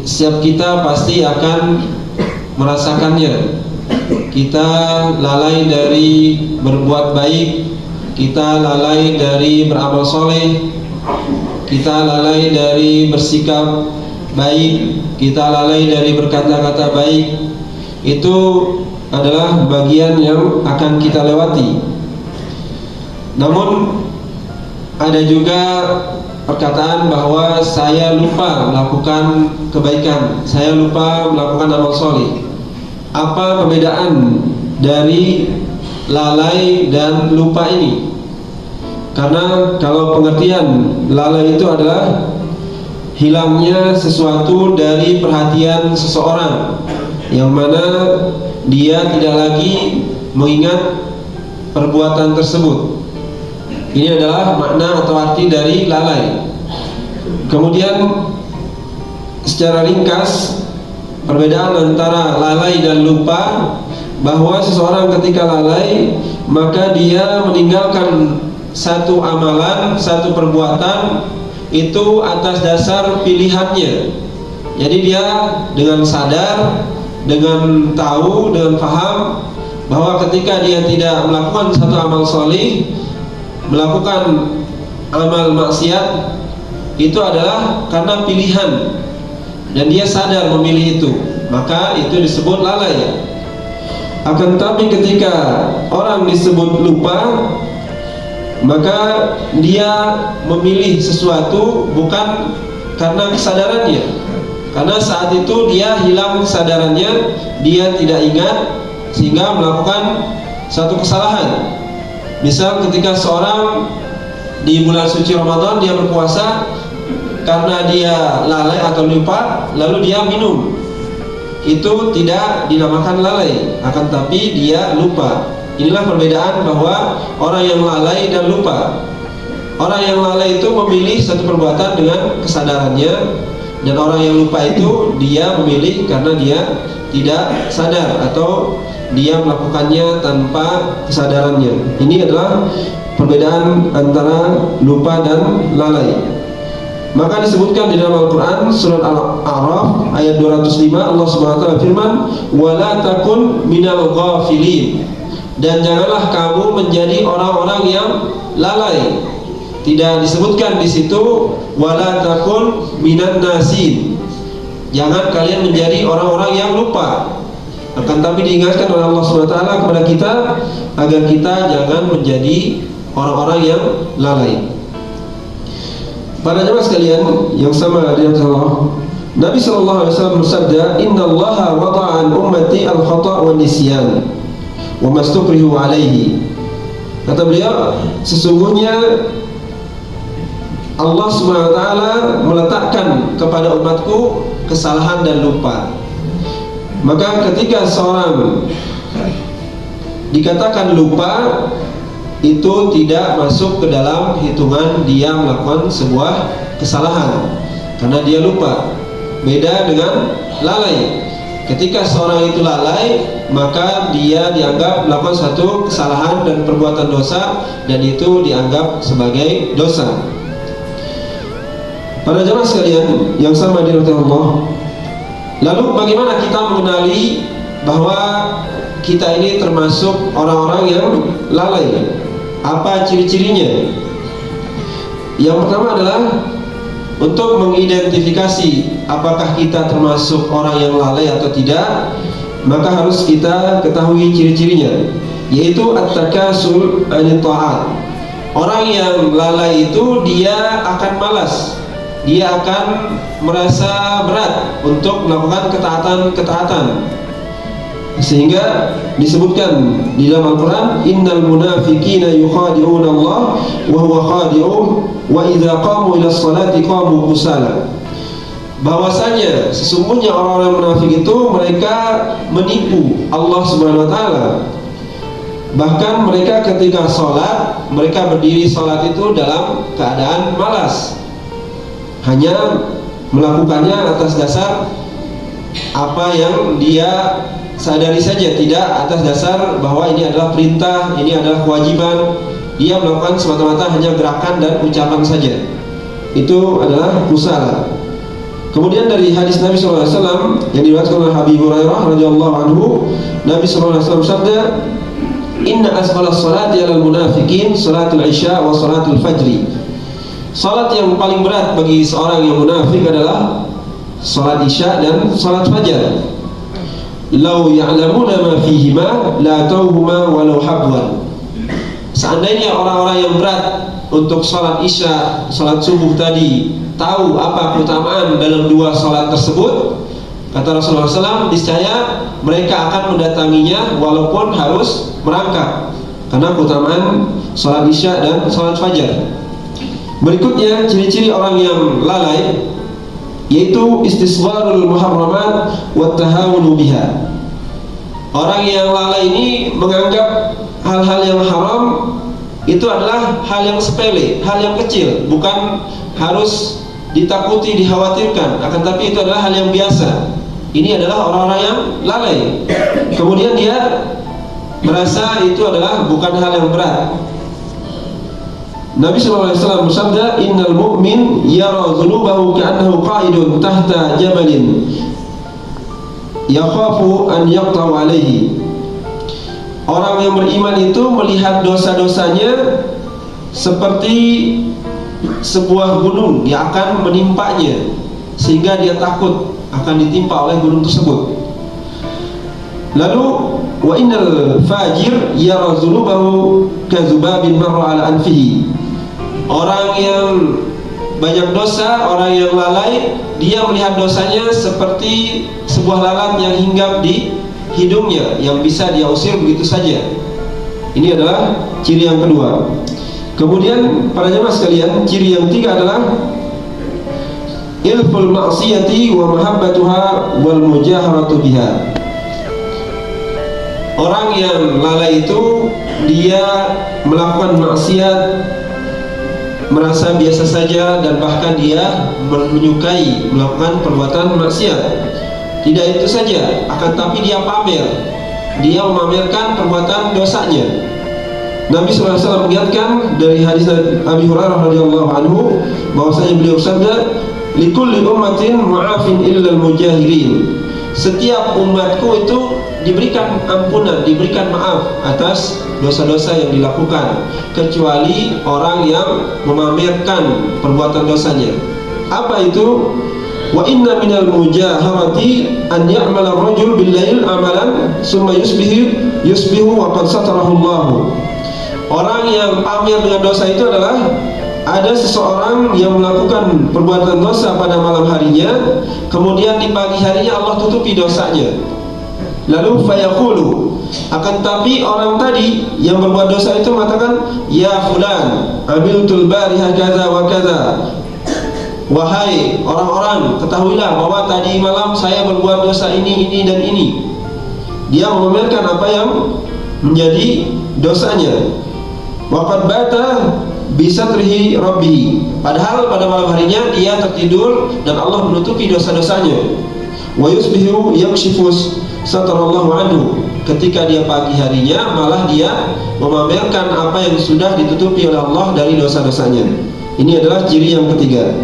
Setiap kita pasti akan merasakannya. Kita lalai dari berbuat baik, kita lalai dari beramal soleh, kita lalai dari bersikap baik, kita lalai dari berkata-kata baik. Itu adalah bagian yang akan kita lewati. Namun ada juga perkataan bahwa saya lupa melakukan kebaikan, saya lupa melakukan amal soleh. Apa perbedaan dari lalai dan lupa ini? Karena kalau pengertian lalai itu adalah hilangnya sesuatu dari perhatian seseorang, yang mana dia tidak lagi mengingat perbuatan tersebut. Ini adalah makna atau arti dari lalai. Kemudian secara ringkas, perbedaan antara lalai dan lupa, bahwa seseorang ketika lalai maka dia meninggalkan satu amalan, satu perbuatan itu atas dasar pilihannya. Jadi dia dengan sadar, dengan tahu, dengan paham bahwa ketika dia tidak melakukan satu amal soleh, melakukan amal maksiat, itu adalah karena pilihan dan dia sadar memilih itu, maka itu disebut lalai. Akan tetapi ketika orang disebut lupa, maka dia memilih sesuatu bukan karena kesadarannya, karena saat itu dia hilang kesadarannya, dia tidak ingat sehingga melakukan satu kesalahan. Misal ketika seorang di bulan suci Ramadan dia berpuasa, karena dia lalai atau lupa lalu dia minum, itu tidak dinamakan lalai, akan tapi dia lupa. Inilah perbedaan bahwa orang yang lalai dan lupa. Orang yang lalai itu memilih satu perbuatan dengan kesadarannya, dan orang yang lupa itu dia memilih karena dia tidak sadar atau dia melakukannya tanpa kesadarannya. Ini adalah perbedaan antara lupa dan lalai. Maka disebutkan di dalam Al-Quran surat Al-A'raf ayat 205, Allah Subhanahu wa taala firman, "Wala takun minal ghafilin." Dan janganlah kamu menjadi orang-orang yang lalai. Tidak disebutkan di situ wala takun minan nasin. Jangan kalian menjadi orang-orang yang lupa. Akan tapi diingatkan oleh Allah Subhanahu wa taala kepada kita agar kita jangan menjadi orang-orang yang lalai. Para jemaah sekalian yang sama di Allah, Nabi sallallahu alaihi wasallam bersabda, "Innallaha wada'a an ummati al-khata' wan nisyan wa mastukrihu alaihi." Kata beliau, sesungguhnya Allah Subhanahu wa taala meletakkan kepada umatku kesalahan dan lupa. Maka ketika seorang dikatakan lupa, itu tidak masuk ke dalam hitungan dia melakukan sebuah kesalahan karena dia lupa. Beda dengan lalai. Ketika seorang itu lalai, maka dia dianggap melakukan satu kesalahan dan perbuatan dosa, dan itu dianggap sebagai dosa. Para jemaah sekalian yang sama dirahmati Allah, lalu bagaimana kita mengenali bahwa kita ini termasuk orang-orang yang lalai? Apa ciri-cirinya? Yang pertama adalah untuk mengidentifikasi apakah kita termasuk orang yang lalai atau tidak, maka harus kita ketahui ciri-cirinya, yaitu at-takasul 'anil ta'at. Orang yang lalai itu dia akan malas, dia akan merasa berat untuk melakukan ketaatan-ketaatan, sehingga disebutkan di dalam Al-Quran, innal munafiqina yukhadi'una Allah wa huwa khadi'uhum wa idza qamu ila sholati qamu kusala. Bahwasanya sesungguhnya orang-orang munafik itu mereka menipu Allah Subhanahu wa taala. Bahkan mereka ketika sholat, mereka berdiri sholat itu dalam keadaan malas, hanya melakukannya atas dasar apa yang dia sadari saja, tidak atas dasar bahwa ini adalah perintah, ini adalah kewajiban. Dia melakukan semata-mata hanya gerakan dan ucapan saja. Itu adalah kusala. Kemudian dari hadis Nabi SAW yang diriwayatkan oleh Abi Hurairah radhiyallahu anhu, Nabi SAW sabda, "Inna asqalas salati 'alal munafiqin salatul isya wa salatul fajri." Salat yang paling berat bagi seorang yang munafik adalah salat isya dan salat fajar. "Lau ya'lamuna ma fihima la tauhuma walau habwan." Seandainya orang-orang yang berat untuk salat isya, salat subuh tadi tahu apa keutamaan dalam dua salat tersebut, kata Rasulullah SAW, niscaya mereka akan mendatanginya walaupun harus merangkak, karena keutamaan salat isya dan salat fajar. Berikutnya ciri-ciri orang yang lalai, yaitu istisgharul muharramat wa tahawunu biha. Orang yang lalai ini menganggap hal-hal yang haram itu adalah hal yang sepele, hal yang kecil, bukan harus ditakuti, dikhawatirkan, akan tapi itu adalah hal yang biasa. Ini adalah orang-orang yang lalai. Kemudian dia merasa itu adalah bukan hal yang berat. Nabi SAW bersabda, "Innal mu'min yara dhunubahu ka'annahu qa'idun tahta jabalin yakhafu an yaqta'u alaihi." Orang yang beriman itu melihat dosa-dosanya seperti sebuah gunung yang akan menimpanya, sehingga dia takut akan ditimpa oleh gunung tersebut. Lalu wa innal fajir yara dhunubahu kadzubabin marra ala anfihi. Orang yang banyak dosa, orang yang lalai, dia melihat dosanya seperti sebuah lalat yang hinggap di hidungnya, yang bisa dia usir begitu saja. Ini adalah ciri yang kedua. Kemudian para jemaah sekalian, ciri yang tiga adalah ilful ma'siyati wa mahabbatuha wal mujaharatu biha. Orang yang lalai itu dia melakukan maksiat, merasa biasa saja, dan bahkan dia menyukai melakukan perbuatan maksiat. Tidak itu saja, akan tapi dia pamer, dia memamerkan perbuatan dosanya. Nabi SAW mengingatkan dari hadis Abi Hurairah radhiyallahu anhu bahwasanya beliau bersabda, "Likulli ummatin mu'afin illal mujahirin." Setiap umatku itu diberikan ampunan, diberikan maaf atas dosa-dosa yang dilakukan, kecuali orang yang memamerkan perbuatan dosanya. Apa itu? Wa inna minal mujaharati an ya'mala ar-rajul bil-lail amalan summa yusbihu wa qad satarahu Allah. Orang yang pamer dengan dosa itu adalah ada seseorang yang melakukan perbuatan dosa pada malam harinya, kemudian di pagi harinya Allah tutupi dosanya. Lalu fayaqulu, akan tapi orang tadi yang berbuat dosa itu mengatakan, "Ya fulan, amiltul bariha kadza wa kadza." Wahai orang-orang, ketahuilah bahwa tadi malam saya berbuat dosa ini dan ini. Dia memamerkan apa yang menjadi dosanya. Waqad bata bisatrihi rabbi. Padahal pada malam harinya dia tertidur dan Allah menutupi dosa-dosanya. Wa yusbihu yakshifus satarallahu anhu. Ketika dia pagi harinya malah dia memamerkan apa yang sudah ditutupi oleh Allah dari dosa-dosanya. Ini adalah ciri yang ketiga.